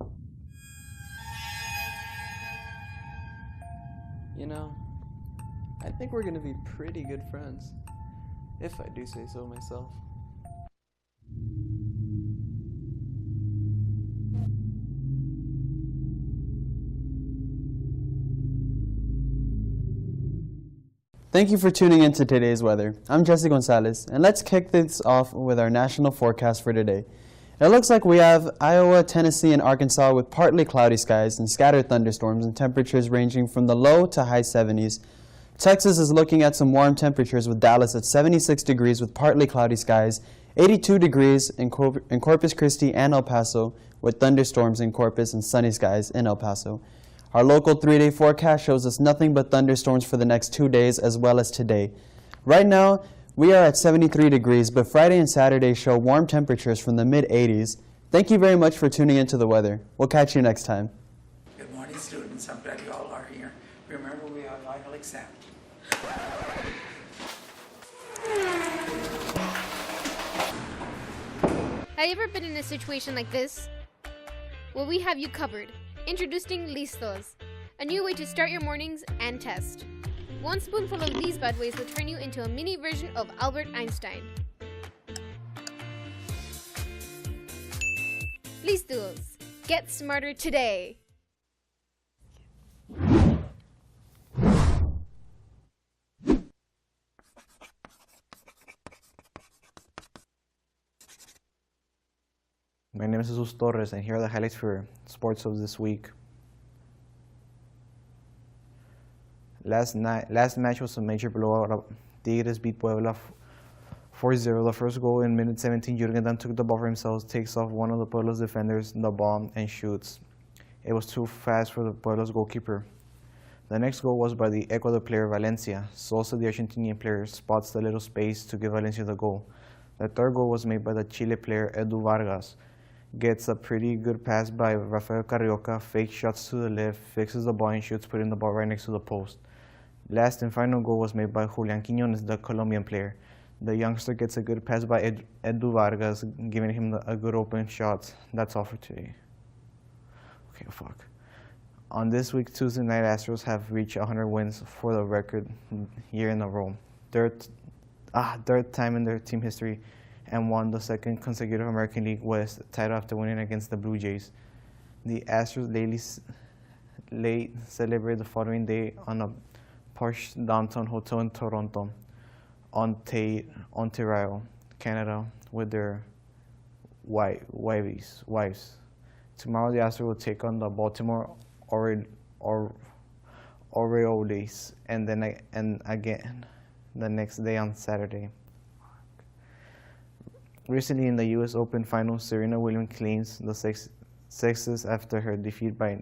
out. think we're gonna be pretty good friends, if I do say so myself. Thank you for tuning in to today's weather. I'm Jesse Gonzalez, and let's kick this off with our national forecast for today. It looks like we have Iowa, Tennessee, and Arkansas with partly cloudy skies and scattered thunderstorms and temperatures ranging from the low to high 70s. Texas is looking at some warm temperatures with Dallas at 76 degrees with partly cloudy skies, 82 degrees in Corpus Christi and El Paso with thunderstorms in Corpus and sunny skies in El Paso. Our local 3-day forecast shows us nothing but thunderstorms for the next 2 days as well as today. Right now, we are at 73 degrees, but Friday and Saturday show warm temperatures from the mid-80s. Thank you very much for tuning into the weather. We'll catch you next time. Good morning, students. I'm glad you all are here. Remember, we have final exam. Have you ever been in a situation like this? Well, we have you covered. Introducing Listos, a new way to start your mornings and test. One spoonful of these bad boys will turn you into a mini version of Albert Einstein. Listos, get smarter today. My name is Jesus Torres, and here are the highlights for sports of this week. Last match was a major blowout. Tigres beat Puebla 4-0. The first goal in minute 17, Jürgen Damm took the ball for himself, takes off one of the Puebla's defenders, the ball, and shoots. It was too fast for the Puebla's goalkeeper. The next goal was by the Ecuador player Valencia. Sosa, the Argentinian player, spots the little space to give Valencia the goal. The third goal was made by the Chile player Edu Vargas. Gets a pretty good pass by Rafael Carrioca, fake shots to the left, fixes the ball and shoots, putting the ball right next to the post. Last and final goal was made by Julian Quiñones, the Colombian player. The youngster gets a good pass by Edu Vargas, giving him a good open shot. That's all for today. Okay, fuck. On this week, Tuesday night, Astros have reached 100 wins for the record year in a row. Third time in their team history, and won the second consecutive American League West title after winning against the Blue Jays. The Astros late celebrated the following day on a posh downtown hotel in Toronto, Ontario, Canada, with their wives. Tomorrow, the Astros will take on the Baltimore Orioles, and again the next day on Saturday. Recently in the U.S. Open Finals, Serena Williams claims the sexes after her defeat by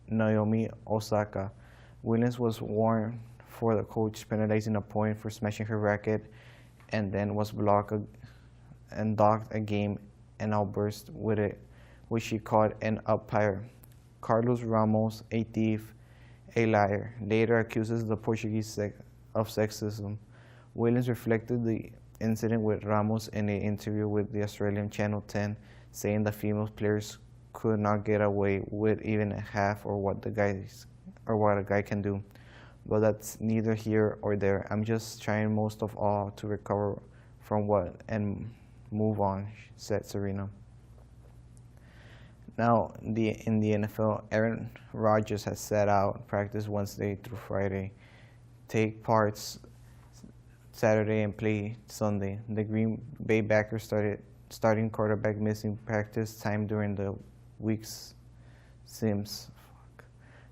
Naomi Osaka. Williams was warned for the coach penalizing a point for smashing her racket, and then was blocked and docked a game and outburst with it, which she called an umpire. Carlos Ramos, a thief, a liar, later accuses the Portuguese of sexism. Williams reflected the incident with Ramos in an interview with the Australian Channel 10, saying the female players could not get away with even half or what a guy can do. But that's neither here or there. I'm just trying most of all to recover from what and move on, said Serena. Now, in the NFL, Aaron Rodgers has set out practice Wednesday through Friday, take parts Saturday and play Sunday. The Green Bay Packers starting quarterback missing practice time during the weeks seems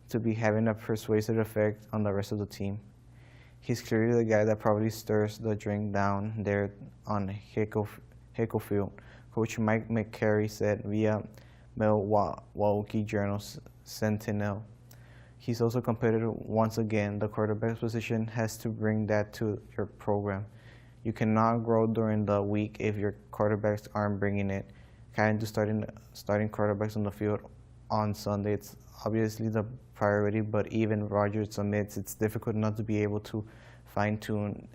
to be having a persuasive effect on the rest of the team. He's clearly the guy that probably stirs the drink down there on Hickle Field, Coach Mike McCarry said via Milwaukee Journal Sentinel. He's also competitive once again. The quarterback position has to bring that to your program. You cannot grow during the week if your quarterbacks aren't bringing it. Kind of starting quarterbacks on the field on Sunday, it's obviously the priority, but even Rodgers admits it's difficult not to be able to fine-tune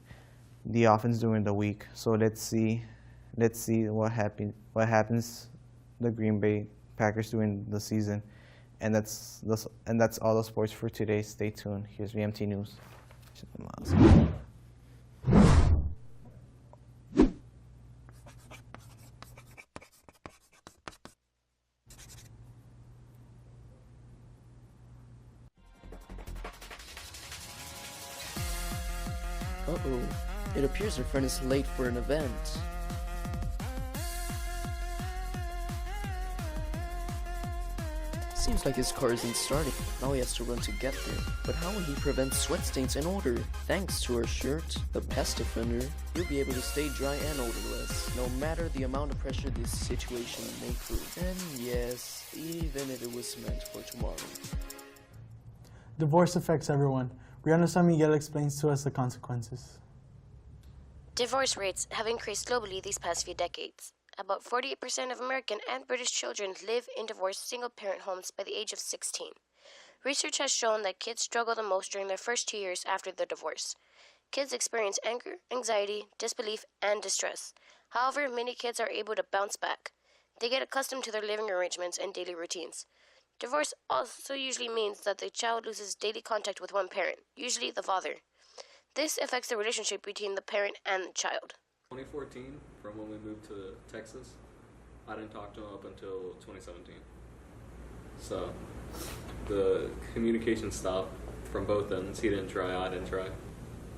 the offense during the week. So let's see what happens the Green Bay Packers during the season. And that's all the sports for today. Stay tuned. Here's VMT News. Uh-oh. It appears our friend is late for an event. Seems like his car isn't starting. Now he has to run to get there. But how will he prevent sweat stains and odor? Thanks to our shirt, the Pest Defender, he'll be able to stay dry and odorless, no matter the amount of pressure this situation may prove. And yes, even if it was meant for tomorrow. Divorce affects everyone. Brianna San Miguel explains to us the consequences. Divorce rates have increased globally these past few decades. About 48% of American and British children live in divorced single-parent homes by the age of 16. Research has shown that kids struggle the most during their first 2 years after the divorce. Kids experience anger, anxiety, disbelief, and distress. However, many kids are able to bounce back. They get accustomed to their living arrangements and daily routines. Divorce also usually means that the child loses daily contact with one parent, usually the father. This affects the relationship between the parent and the child. 2014, from when we moved to Texas, I didn't talk to him up until 2017. So the communication stopped from both ends. He didn't try, I didn't try.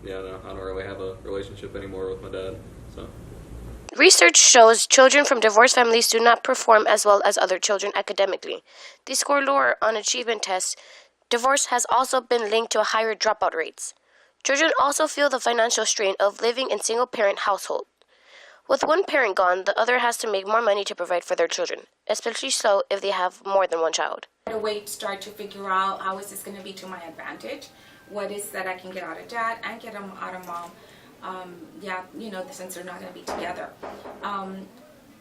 Yeah, no, I don't really have a relationship anymore with my dad. So research shows children from divorced families do not perform as well as other children academically. They score lower on achievement tests. Divorce has also been linked to higher dropout rates. Children also feel the financial strain of living in single-parent household. With one parent gone, the other has to make more money to provide for their children, especially so if they have more than one child. A way to start to figure out how is this going to be to my advantage, what is that I can get out of dad and get out of mom. Since they're not going to be together.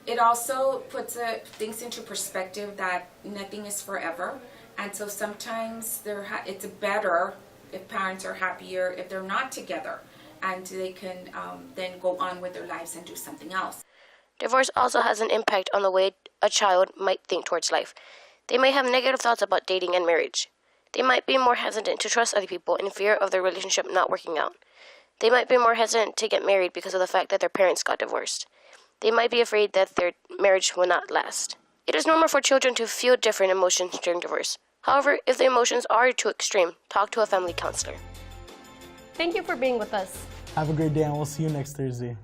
It also puts things into perspective that nothing is forever, and so sometimes it's better if parents are happier if they're not together, and they can then go on with their lives and do something else. Divorce also has an impact on the way a child might think towards life. They may have negative thoughts about dating and marriage. They might be more hesitant to trust other people in fear of their relationship not working out. They might be more hesitant to get married because of the fact that their parents got divorced. They might be afraid that their marriage will not last. It is normal for children to feel different emotions during divorce. However, if the emotions are too extreme, talk to a family counselor. Thank you for being with us. Have a great day and we'll see you next Thursday.